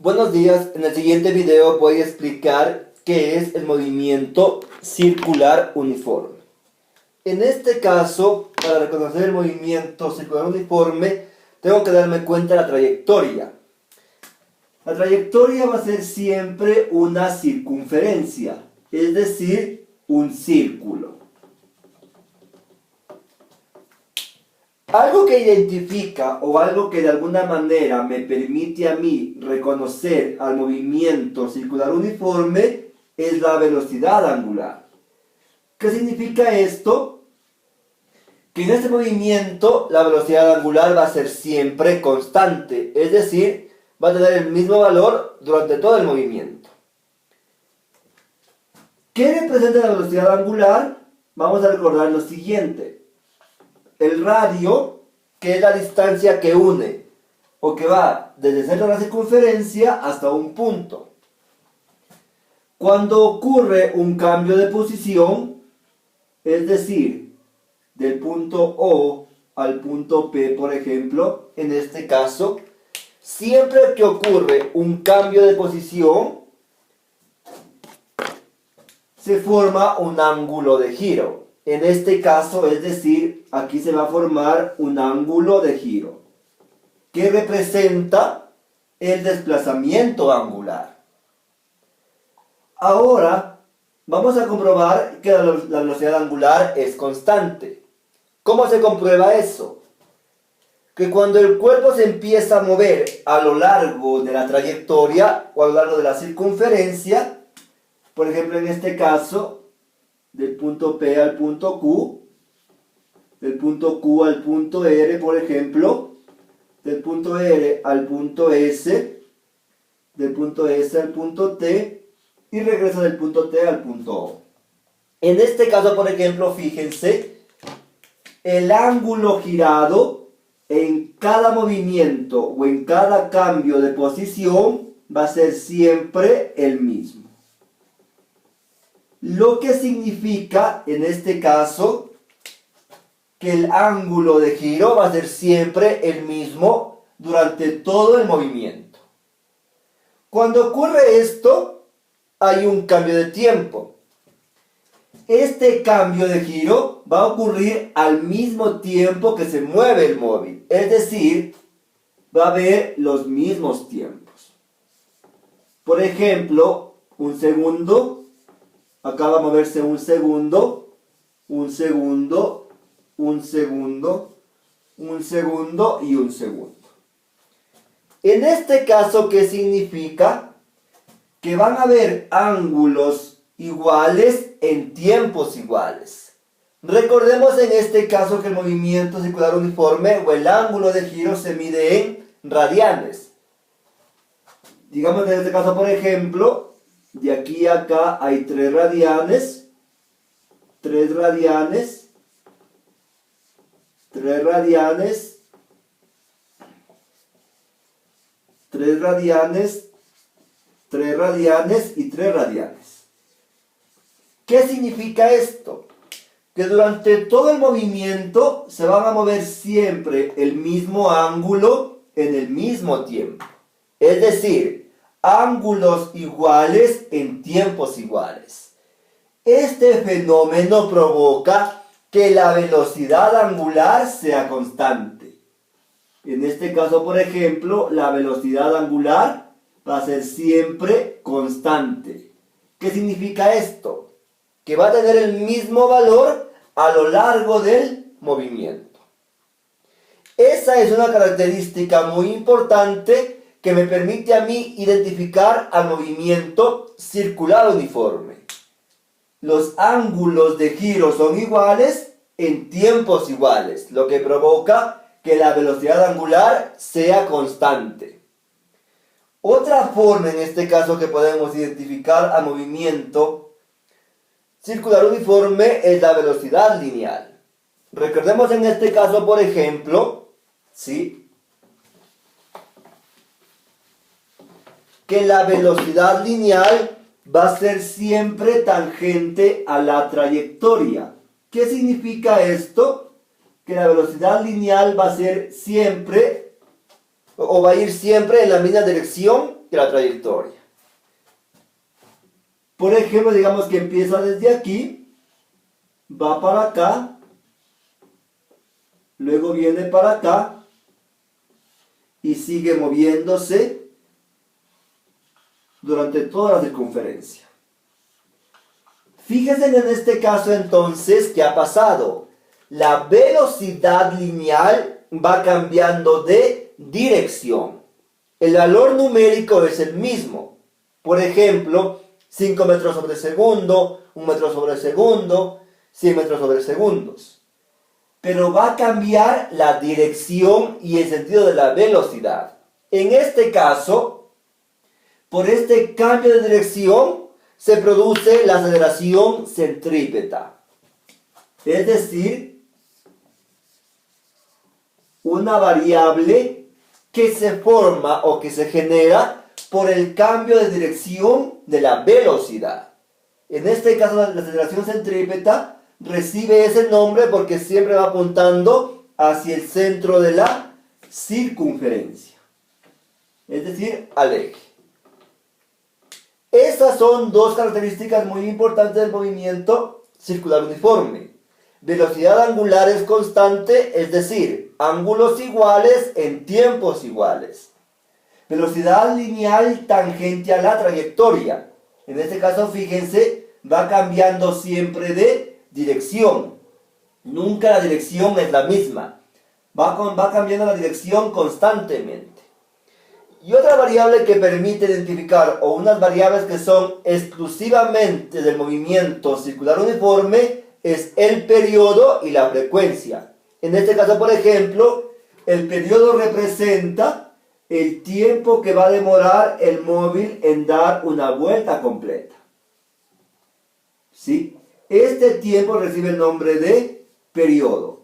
Buenos días, en el siguiente video voy a explicar qué es el movimiento circular uniforme. En este caso, para reconocer el movimiento circular uniforme, tengo que darme cuenta de la trayectoria. La trayectoria va a ser siempre una circunferencia, es decir, un círculo. Algo que identifica o algo que de alguna manera me permite a mí reconocer al movimiento circular uniforme es la velocidad angular. ¿Qué significa esto? Que en este movimiento la velocidad angular va a ser siempre constante, es decir, va a tener el mismo valor durante todo el movimiento. ¿Qué representa la velocidad angular? Vamos a recordar lo siguiente. El radio, que es la distancia que une o que va desde el centro de la circunferencia hasta un punto. Cuando ocurre un cambio de posición, es decir, del punto O al punto P, por ejemplo, en este caso, siempre que ocurre un cambio de posición, se forma un ángulo de giro. En este caso, es decir, aquí se va a formar un ángulo de giro que representa el desplazamiento angular. Ahora, vamos a comprobar que la velocidad angular es constante. ¿Cómo se comprueba eso? Que cuando el cuerpo se empieza a mover a lo largo de la trayectoria o a lo largo de la circunferencia, por ejemplo, en este caso, del punto P al punto Q, del punto Q al punto R, por ejemplo, del punto R al punto S, del punto S al punto T, y regresa del punto T al punto O. En este caso, por ejemplo, fíjense, el ángulo girado en cada movimiento o en cada cambio de posición va a ser siempre el mismo. Lo que significa, en este caso, que el ángulo de giro va a ser siempre el mismo durante todo el movimiento. Cuando ocurre esto, hay un cambio de tiempo. Este cambio de giro va a ocurrir al mismo tiempo que se mueve el móvil, es decir, va a haber los mismos tiempos. Por ejemplo, un segundo. Acá va a moverse un segundo, un segundo, un segundo, un segundo y un segundo. En este caso, ¿qué significa? Que van a haber ángulos iguales en tiempos iguales. Recordemos en este caso que el movimiento circular uniforme o el ángulo de giro se mide en radianes. Digamos que en este caso, por ejemplo, de aquí a acá hay 3 radianes, 3 radianes, 3 radianes, 3 radianes, 3 radianes y 3 radianes. ¿Qué significa esto? Que durante todo el movimiento se van a mover siempre el mismo ángulo en el mismo tiempo. Es decir, ángulos iguales en tiempos iguales. Este fenómeno provoca que la velocidad angular sea constante. En este caso, por ejemplo, la velocidad angular va a ser siempre constante. ¿Qué significa esto? Que va a tener el mismo valor a lo largo del movimiento. Esa es una característica muy importante que me permite a mí identificar al movimiento circular uniforme. Los ángulos de giro son iguales en tiempos iguales, lo que provoca que la velocidad angular sea constante. Otra forma en este caso que podemos identificar al movimiento circular uniforme es la velocidad lineal. Recordemos en este caso, por ejemplo, ¿sí?, que la velocidad lineal va a ser siempre tangente a la trayectoria. ¿Qué significa esto? Que la velocidad lineal va a ser siempre o va a ir siempre en la misma dirección que la trayectoria. Por ejemplo, digamos que empieza desde aquí, va para acá, luego viene para acá y sigue moviéndose durante toda la circunferencia. Fíjense en este caso entonces ¿qué ha pasado? La velocidad lineal va cambiando de dirección. El valor numérico es el mismo. Por ejemplo, 5 metros sobre segundo, 1 metro sobre segundo, 100 metros sobre segundos. Pero va a cambiar la dirección y el sentido de la velocidad. En este caso, por este cambio de dirección, se produce la aceleración centrípeta. Es decir, una variable que se forma o que se genera por el cambio de dirección de la velocidad. En este caso, la aceleración centrípeta recibe ese nombre porque siempre va apuntando hacia el centro de la circunferencia, es decir, al eje. Estas son dos características muy importantes del movimiento circular uniforme. Velocidad angular es constante, es decir, ángulos iguales en tiempos iguales. Velocidad lineal tangente a la trayectoria. En este caso, fíjense, va cambiando siempre de dirección. Nunca la dirección es la misma. Va cambiando la dirección constantemente. Y otra variable que permite identificar, o unas variables que son exclusivamente del movimiento circular uniforme, es el periodo y la frecuencia. En este caso, por ejemplo, el periodo representa el tiempo que va a demorar el móvil en dar una vuelta completa. ¿Sí? Este tiempo recibe el nombre de periodo.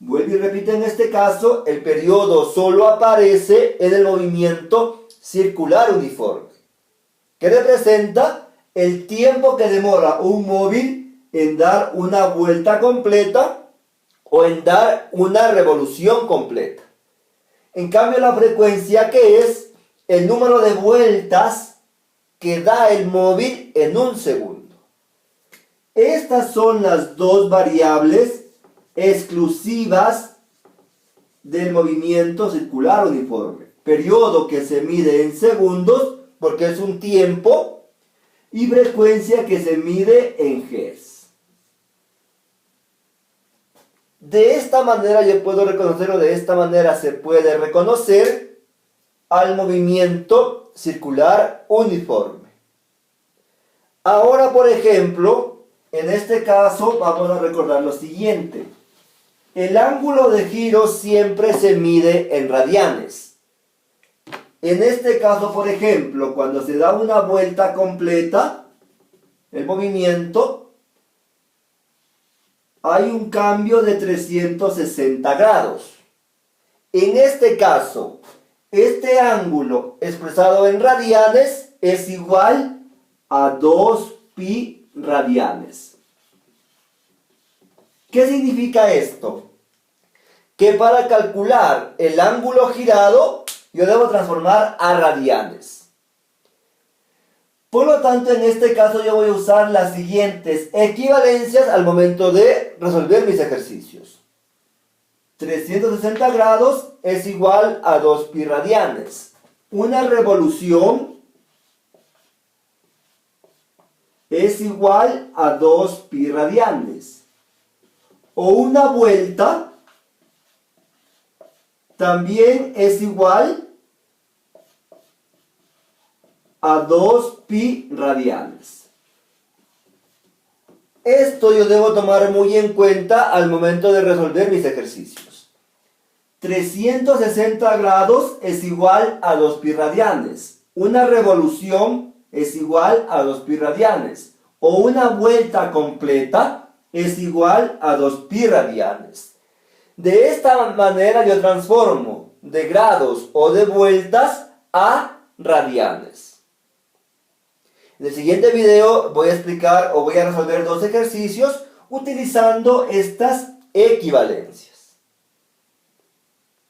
Vuelvo y repito, en este caso, el periodo solo aparece en el movimiento circular uniforme, que representa el tiempo que demora un móvil en dar una vuelta completa o en dar una revolución completa. En cambio, la frecuencia, que es el número de vueltas que da el móvil en un segundo. Estas son las dos variables exclusivas del movimiento circular uniforme. Periodo, que se mide en segundos porque es un tiempo, y frecuencia, que se mide en Hz. De esta manera yo puedo reconocer, o de esta manera se puede reconocer al movimiento circular uniforme. Ahora, por ejemplo, en este caso vamos a recordar lo siguiente. El ángulo de giro siempre se mide en radianes. En este caso, por ejemplo, cuando se da una vuelta completa, el movimiento, hay un cambio de 360 grados. En este caso, este ángulo expresado en radianes es igual a 2pi radianes. ¿Qué significa esto? Que para calcular el ángulo girado, yo debo transformar a radianes. Por lo tanto, en este caso yo voy a usar las siguientes equivalencias al momento de resolver mis ejercicios. 360 grados es igual a 2pi radianes. Una revolución es igual a 2pi radianes. O una vuelta también es igual a 2pi radianes. Esto yo debo tomar muy en cuenta al momento de resolver mis ejercicios. 360 grados es igual a 2pi radianes. Una revolución es igual a 2pi radianes. O una vuelta completa es igual a 2pi radianes. De esta manera yo transformo de grados o de vueltas a radianes. En el siguiente video voy a explicar o voy a resolver dos ejercicios utilizando estas equivalencias.